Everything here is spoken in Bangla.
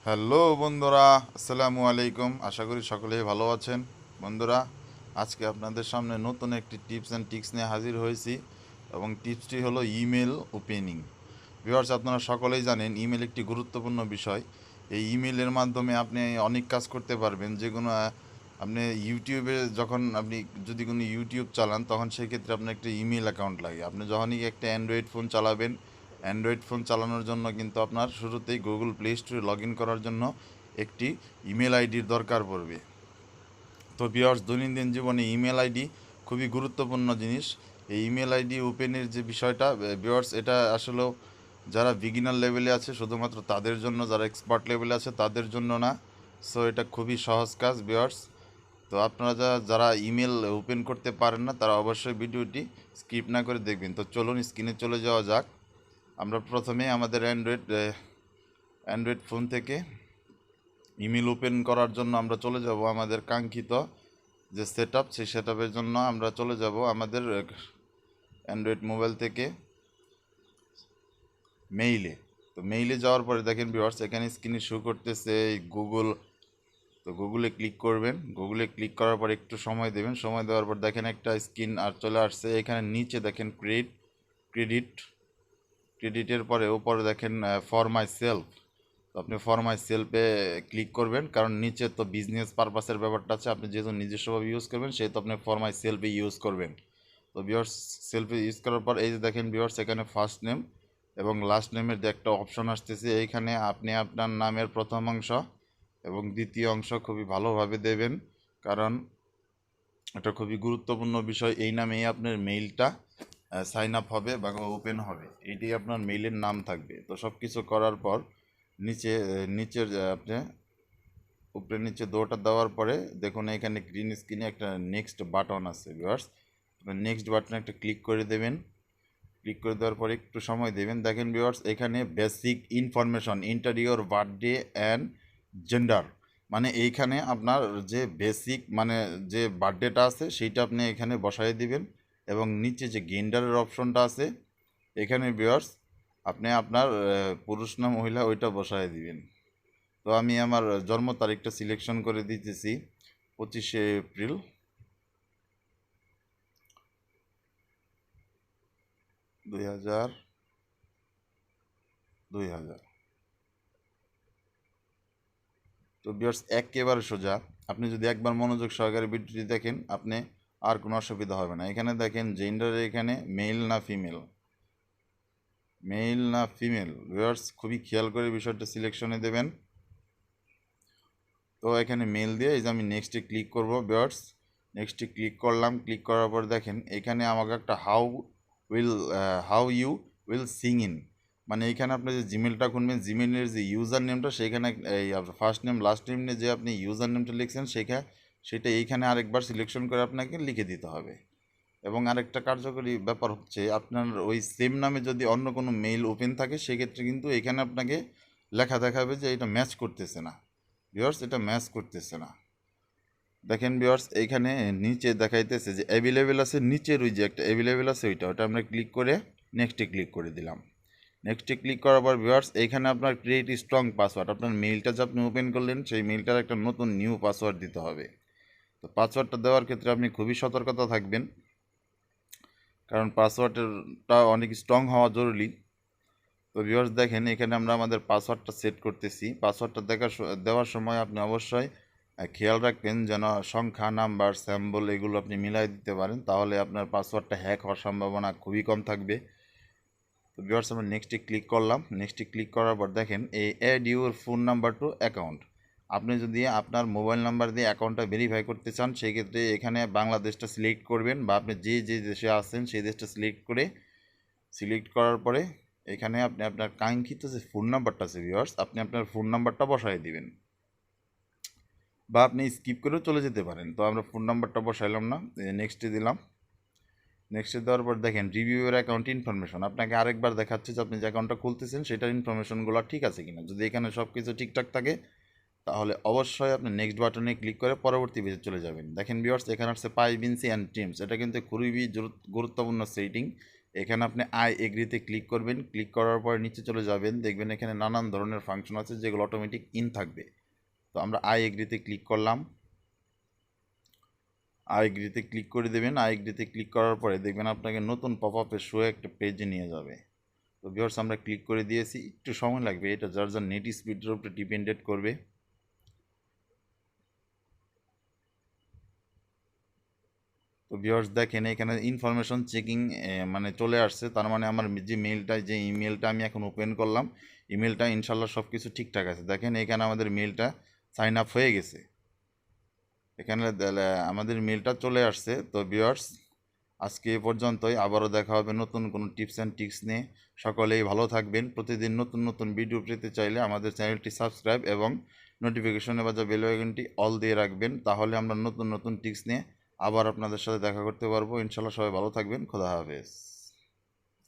হ্যালো বন্ধুরা, আসসালামু আলাইকুম। আশা করি সকলেই ভালো আছেন। বন্ধুরা, আজকে আপনাদের সামনে নতুন একটি টিপস অ্যান্ড ট্রিক্স নিয়ে হাজির হয়েছি এবং টিপসটি হলো ইমেল ওপেনিং। ভিউয়ার্স, আপনারা সকলেই জানেন ইমেল একটি গুরুত্বপূর্ণ বিষয়। এই ইমেলের মাধ্যমে আপনি অনেক কাজ করতে পারবেন, যেগুলো আপনি ইউটিউবে যখন আপনি যদি কোনো ইউটিউব চালান তখন সেই ক্ষেত্রে আপনার একটা ইমেল অ্যাকাউন্ট লাগে। আপনি যখনই একটা অ্যান্ড্রয়েড ফোন চালাবেন, অ্যান্ড্রয়েড ফোন চালানোর জন্য কিন্তু আপনার শুরুতেই গুগল প্লে স্টোরে লগ ইন করার জন্য একটি ইমেল আইডির দরকার পড়বে। তো ভিউয়ার্স, দৈনন্দিন জীবনে ইমেল আইডি খুবই গুরুত্বপূর্ণ জিনিস। এই ইমেল আইডি ওপেনের যে বিষয়টা ভিউয়ার্স, এটা আসলেও যারা বিগিনার লেভেলে আছে শুধুমাত্র তাদের জন্য, যারা এক্সপার্ট লেভেলে আছে তাদের জন্য না। সো এটা খুবই সহজ কাজ ভিউয়ার্স। তো আপনারা যারা ইমেল ওপেন করতে পারেন না তারা অবশ্যই ভিডিওটি স্কিপ না করে দেখবেন। তো চলুন স্ক্রিনে চলে যাওয়া যাক। আমরা প্রথমে আমাদের অ্যান্ড্রয়েড ফোন থেকে ইমেল ওপেন করার জন্য আমরা চলে যাব আমাদের কাঙ্ক্ষিত যে সেই সেট আপের জন্য আমরা চলে যাব আমাদের অ্যান্ড্রয়েড মোবাইল থেকে মেইলে। তো মেইলে যাওয়ার পরে দেখেন ভিউয়ার্স, এখানে স্ক্রিনে শো করতেছে গুগল। তো গুগলে ক্লিক করবেন। গুগলে ক্লিক করার পর একটু সময় দেবেন। সময় দেওয়ার পর দেখেন একটা স্ক্রিন আর চলে আসছে। এখানে নিচে দেখেন ক্রেডিট ক্রেডিটের পরে ওপরে দেখেন ফর মাই সেলফ। তো আপনি ফর মাই সেলফে ক্লিক করবেন, কারণ নিচে তো বিজনেস পারপাসের ব্যাপারটা আছে। আপনি যেহেতু নিজস্বভাবে ইউজ করবেন সেহেতু আপনি ফর মাই সেলফে ইউজ করবেন। তো ভিউয়ার্স, সেলফে ইউজ করার পর এই যে দেখেন ভিউয়ার্স, এখানে ফার্স্ট নেম এবং লাস্ট নেমের যে একটা অপশন আসতেছে, এইখানে আপনি আপনার নামের প্রথম অংশ এবং দ্বিতীয় অংশ খুবই ভালোভাবে দেবেন, কারণ এটা খুবই গুরুত্বপূর্ণ বিষয়। এই নামেই আপনার মেইলটা সাইন আপ হবে বা ওপেন হবে, এটি আপনার মেইলের নাম থাকবে। তো সব কিছু করার পর নিচের আপনি উপরে নিচে দোটা দেওয়ার পরে দেখুন এখানে গ্রিন স্ক্রিনে একটা নেক্সট বাটন আছে ভিউয়ার্স। নেক্সট বাটনে একটা ক্লিক করে দেবেন। ক্লিক করে দেওয়ার পরে একটু সময় দেবেন। দেখেন ভিউয়ার্স, এখানে basic information enter your birthday and gender, মানে এইখানে আপনার যে বেসিক মানে যে বার্থডেটা আছে সেইটা আপনি এখানে বসাই দিবেন এবং নিচে যে জেন্ডারের অপশনটা আছে এখানে ভিউয়ার্স আপনি আপনার পুরুষ না মহিলা ওইটা বসায় দিবেন। তো আমি আমার জন্ম তারিখটা সিলেকশন করে দিতেছি 25শে এপ্রিল 2000। তো ভিউয়ার্স, একেবারে সোজা। আপনি যদি একবার মনোযোগ সহকারে ভিডিওটি দেখেন আপনি আর কোনো অসুবিধা হবে না। এখানে দেখেন জেন্ডারে এখানে মেল না ফিমেল ভিউয়ার্স, খুবই খেয়াল করে বিষয়টা সিলেকশনে দেবেন। তো এখানে মেল দিয়ে এই যে আমি নেক্সটে ক্লিক করব ভিউয়ার্স। নেক্সটে ক্লিক করলাম। ক্লিক করার পর দেখেন এখানে আমাকে একটা how you will sign in, মানে এইখানে আপনি যে জিমেলটা খুলবেন, জিমেলের যে ইউজার নেমটা সেইখানে এই ফার্স্ট নেম লাস্ট নেম নিয়ে যে আপনি ইউজার নেমটা লিখছেন সেটা এইখানে আরেকবার সিলেকশন করে আপনাকে লিখে দিতে হবে। এবং আরেকটা কার্যকরী ব্যাপার হচ্ছে, আপনার ওই সেম নামে যদি অন্য কোনো মেইল ওপেন থাকে সেক্ষেত্রে কিন্তু এখানে আপনাকে লেখা দেখাবে যে এটা ম্যাচ করতেছে না ভিউয়ার্স, এটা ম্যাচ করতেছে না। দেখেন ভিউয়ার্স, এইখানে নিচে দেখাইতেছে যে অ্যাভেলেবেল আছে, নিচের ওই যে একটা অ্যাভেলেবেল আছে ওইটা আমরা ক্লিক করে নেক্সটে ক্লিক করে দিলাম। নেক্সটে ক্লিক করার পর ভিউয়ার্স এইখানে আপনার ক্রিয়েট স্ট্রং পাসওয়ার্ড, আপনার মেইলটা যে আপনি ওপেন করলেন সেই মেইলটার একটা নতুন নিউ পাসওয়ার্ড দিতে হবে। তো পাসওয়ার্ডটা দেওয়ার ক্ষেত্রে আপনি খুবই সতর্কতা থাকবেন, কারণ পাসওয়ার্ডটা অনেক স্ট্রং হওয়া জরুরি। তো ভিউয়ার্স দেখেন এখানে আমরা আমাদের পাসওয়ার্ডটা সেট করতেছি। পাসওয়ার্ডটা দেওয়ার সময় আপনি অবশ্যই খেয়াল রাখবেন যেন সংখ্যা, নাম্বার, স্যাম্বল এগুলো আপনি মিলাই দিতে পারেন, তাহলে আপনার পাসওয়ার্ডটা হ্যাক হওয়ার সম্ভাবনা খুবই কম থাকবে। তো ভিউয়ার্স, আমরা নেক্সটে ক্লিক করলাম। নেক্সটে ক্লিক করার পর দেখেন এই add your phone number to account, আপনি যদি আপনার মোবাইল নাম্বার দিয়ে অ্যাকাউন্টটা ভেরিফাই করতে চান সেক্ষেত্রে এখানে বাংলাদেশটা সিলেক্ট করবেন, বা আপনি যে দেশে আছেন সেই দেশটা সিলেক্ট করার পরে এখানে আপনি আপনার কাঙ্ক্ষিত যে ফোন নাম্বারটা আছে ভিউয়ার্স, আপনি আপনার ফোন নাম্বারটা বসাই দিবেন, বা আপনি স্কিপ করেও চলে যেতে পারেন। তো আমরা ফোন নাম্বারটা বসাইলাম না, নেক্সটে দিলাম। নেক্সটে দেওয়ার পর দেখেন রিভিউ এর অ্যাকাউন্ট ইনফরমেশন, আপনাকে আরেকবার দেখাচ্ছে যে আপনি যে অ্যাকাউন্টটা খুলতেছেন সেটার ইনফরমেশনগুলো ঠিক আছে কিনা। যদি এখানে সব কিছু ঠিকঠাক থাকে তাহলে অবশ্যই আপনি নেক্সট বাটনে ক্লিক করে পরবর্তী পেজে চলে যাবেন। দেখেন ভিউয়ার্স, এখানে হচ্ছে প্রাইভেসি অ্যান্ড টিমস, এটা কিন্তু খুবই গুরুত্বপূর্ণ সেটিং। এখানে আপনি আই এগ্রিতে ক্লিক করবেন, ক্লিক করার পরে নিচে চলে যাবেন, দেখবেন এখানে নানান ধরনের ফাংশন আছে যেগুলো অটোমেটিক ইন থাকবে। তো আমরা আই এগ্রিতে ক্লিক করলাম, আই এগ্রিতে ক্লিক করে দেবেন। আই এগ্রিতে ক্লিক করার পরে দেখবেন আপনাকে নতুন পপ আপের শো একটা পেজে নিয়ে যাবে। তো ভিউয়ার্স আমরা ক্লিক করে দিয়েছি, একটু সময় লাগবে, এটা যার যার নেট স্পিডের উপরে ডিপেন্ডেন্ট করবে। তো ভিউয়ার্স দেখেন এখানে ইনফরমেশন চেকিং মানে চলে আসছে, তার মানে আমার যে মেইলটা, যে ইমেলটা আমি এখন ওপেন করলাম, ইমেলটা ইনশাল্লাহ সব কিছু ঠিকঠাক আছে। দেখেন এখানে আমাদের মেইলটা সাইন আপ হয়ে গেছে, এখানে আমাদের মেইলটা চলে আসছে। তো ভিউয়ার্স আজকে এ পর্যন্তই, আবারও দেখা হবে নতুন কোনো টিপস অ্যান্ড ট্রিক্স নিয়ে। সকলেই ভালো থাকবেন। প্রতিদিন নতুন নতুন ভিডিও পেতে চাইলে আমাদের চ্যানেলটি সাবস্ক্রাইব এবং নোটিফিকেশনে বাজা বেল আইকনটি অল দিয়ে রাখবেন, তাহলে আমরা নতুন নতুন টিপস নিয়ে আবার আপনাদের সাথে দেখা করতে পারবো। ইনশাল্লাহ সবাই ভালো থাকবেন। খোদা হাফেজ।